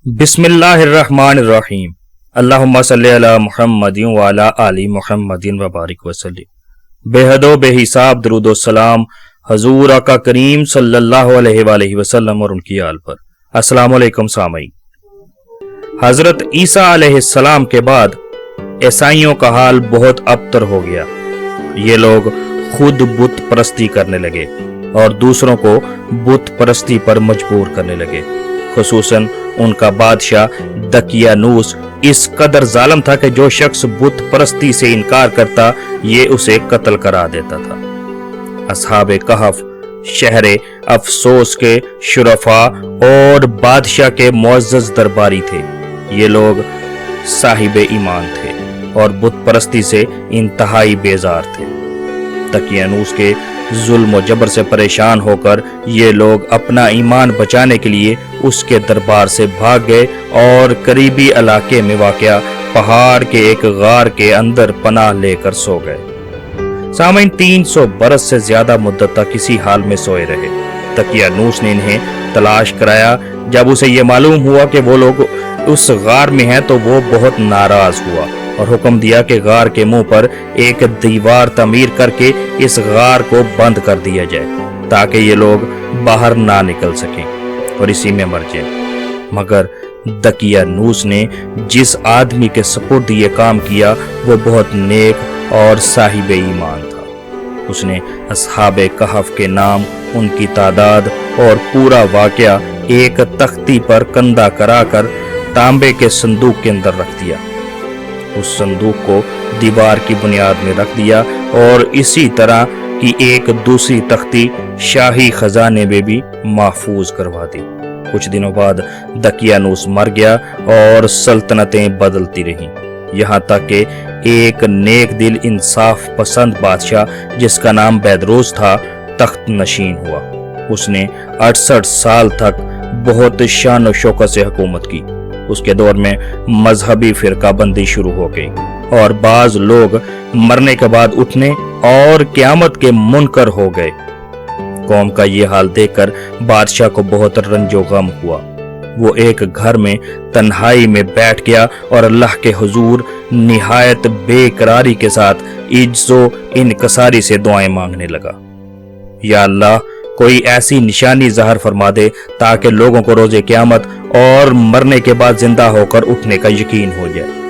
बिस्मिल्लाहिर्रहमानिर्रहीम। अल्लाहुम्मा सल्ली अला मुहम्मदिन व अला आलि मुहम्मदिन व बारिक वसल्लिम। बेहदो बेहिसाब दरूद व सलाम हजूर आका करीम सल्लल्लाहु अलैहि वसल्लम और उनकी आल पर। अस्सलामु अलैकुम सामईन। हजरत ईसा अलैहिस्सलाम के बाद ईसाइयों का हाल बहुत अबतर हो गया। ये लोग खुद बुत परस्ती करने लगे और दूसरों को बुत परस्ती पर मजबूर करने लगे। खुसूसन उनका बादशाह दकियानूस इस कदर जालिम था कि जो शख्स बुत परस्ती से इनकार करता ये उसे कत्ल करा देता था। असहाबे कहफ शहरे अफसोस के शुरफा और बादशाह के मुअज़्ज़ज़ दरबारी थे। ये लोग साहिबे ईमान थे और बुत परस्ती से इंतहाई बेजार थे। दकियानूस के जुल्म और जबर से परेशान होकर ये लोग अपना ईमान बचाने के लिए उसके दरबार से भाग गए और करीबी इलाके में वाक़या पहाड़ के एक गार के अंदर पनाह लेकर सो गए। सामईन 300 बरस से ज्यादा मुद्दत तक किसी हाल में सोए रहे। दकियानूस ने इन्हें तलाश कराया। जब उसे ये मालूम हुआ कि वो लोग उस गार में हैं तो वो बहुत नाराज हुआ और हुक्म दिया कि गार के मुंह पर एक दीवार तमीर करके इस गार को बंद कर दिया जाए ताकि ये लोग बाहर ना निकल सकें और इसी में मर जाएं। मगर दकियानूस ने जिस आदमी के सपुर्द ये काम किया वो बहुत नेक और साहिबे ईमान था। उसने असहाबे कहफ के नाम, उनकी तादाद और पूरा वाकया एक तख्ती पर कंधा कराकर तांबे के संदूक के अंदर रख दिया। उस संदूक को दीवार की बुनियाद में रख दिया और इसी तरह की एक दूसरी तख्ती शाही खजाने में भी महफूज करवा दी। कुछ दिनों बाद दकियानूस मर गया और सल्तनतें बदलती रहीं, यहाँ तक कि एक नेक दिल इंसाफ पसंद बादशाह जिसका नाम बैदरोस था तख्त नशीन हुआ। उसने 68 साल तक बहुत शान और शौकत से हुकूमत की। उसके दौर में मजहबी फिरकाबंदी शुरू हो गई और बाज लोग मरने के बाद उठने और क़यामत के मुनकर हो गए। कौम का ये हाल देखकर बादशाह को बहुत रंजो गम हुआ। वो एक घर में तन्हाई में बैठ गया और अल्लाह के हुजूर निहायत बेकरारी के साथ इज्जो इनकसारी से दुआएं मांगने लगा। या अल्लाह, कोई ऐसी निशानी ज़ाहिर फरमा दे ताकि लोगों को रोज़े क़यामत और मरने के बाद जिंदा होकर उठने का यकीन हो जाए।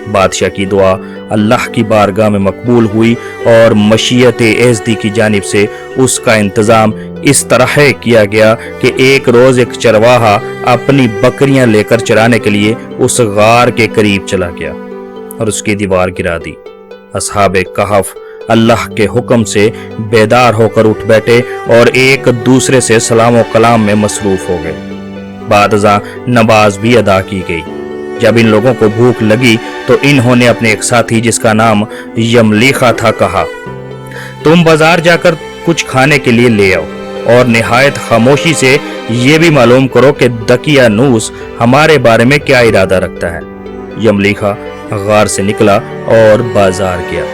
बादशाह की दुआ अल्लाह की बारगाह में मकबूल हुई और मशीयत एज़दी की जानिब से उसका इंतज़ाम इस तरह किया गया कि एक रोज़ एक चरवाहा अपनी बकरियां लेकर चराने के लिए उस गार के करीब चला गया और उसकी दीवार गिरा दी। असहाबे कहफ अल्लाह के हुक्म से बेदार होकर उठ बैठे और एक दूसरे से सलाम और कलाम में मसरूफ हो गए। बादजा नमाज भी अदा की गई। जब इन लोगों को भूख लगी तो इन्होंने अपने एक साथी जिसका नाम यमलीखा था कहा, तुम बाजार जाकर कुछ खाने के लिए ले आओ और निहायत खामोशी से ये भी मालूम करो कि दकियानूस हमारे बारे में क्या इरादा रखता है। यमलीखा गार से निकला और बाजार गया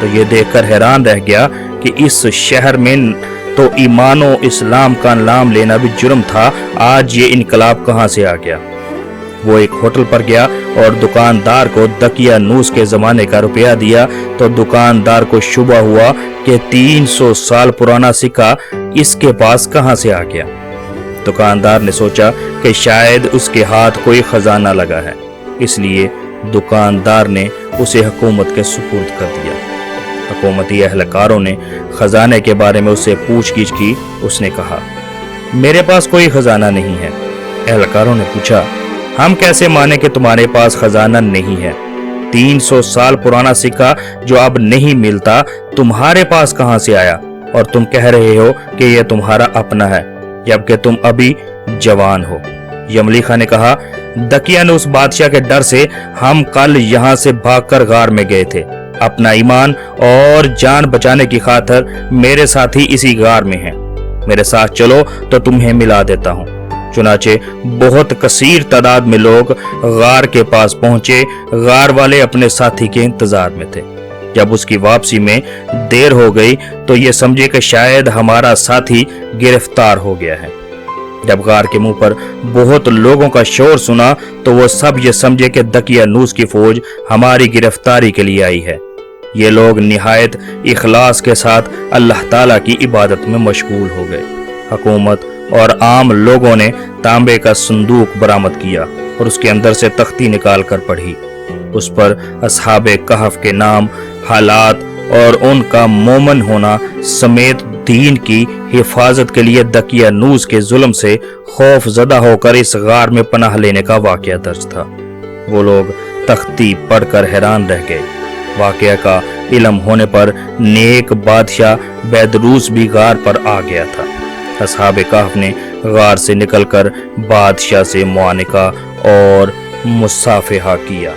तो ये देखकर हैरान रह गया कि इस शहर में तो ईमानो इस्लाम का नाम लेना भी जुर्म था, आज ये इनकलाब कहाँ से आ गया। वो एक होटल पर गया और दुकानदार को दकियानूस के जमाने का रुपया दिया तो दुकानदार को शुबा हुआ कि 300 साल पुराना सिक्का इसके पास कहाँ से आ गया। दुकानदार ने सोचा कि शायद उसके हाथ कोई खजाना लगा है, इसलिए दुकानदार ने उसे हुकूमत के सुपुर्द कर दिया। हुकूमती अहलकारों ने खजाने के बारे में उससे पूछगिछ की। उसने कहा, मेरे पास कोई खजाना नहीं है। अहलकारों ने पूछा, हम कैसे माने कि तुम्हारे पास खजाना नहीं है? 300 साल पुराना सिक्का जो अब नहीं मिलता तुम्हारे पास कहां से आया और तुम कह रहे हो कि यह तुम्हारा अपना है जबकि तुम अभी जवान हो। यमलीखा ने कहा, दकियानूस बादशाह के डर से हम कल यहाँ से भागकर गार में गए थे। अपना ईमान और जान बचाने की खातिर मेरे साथी इसी गार में हैं। मेरे साथ चलो तो तुम्हें मिला देता हूँ। चुनाचे बहुत कसीर तादाद में लोग गार के पास पहुंचे। गार वाले अपने साथी के इंतजार में थे। जब उसकी वापसी में देर हो गई तो ये समझे कि शायद हमारा साथी गिरफ्तार हो गया है। جب غار کے منہ پر بہت لوگوں کا شور سنا تو وہ سب یہ سمجھے کہ دقیانوس کی فوج ہماری گرفتاری کے لیے آئی ہے۔ یہ لوگ نہایت اخلاص کے ساتھ اللہ تعالیٰ کی عبادت میں مشغول ہو گئے۔ حکومت اور عام لوگوں نے تانبے کا صندوق برآمد کیا اور اس کے اندر سے تختی نکال کر پڑھی۔ اس پر اصحاب کہف کے نام، حالات اور ان کا مومن ہونا سمیت دین کی حفاظت کے لیے دقیانوس کے ظلم سے خوف زدہ ہو کر اس غار میں پناہ لینے کا واقعہ درج تھا۔ وہ لوگ تختی پڑھ کر حیران رہ گئے۔ واقعہ کا علم ہونے پر نیک بادشاہ بیدروس بھی غار پر آ گیا تھا۔ اصحاب کہف نے غار سے نکل کر بادشاہ سے معانقہ اور مصافحہ کیا۔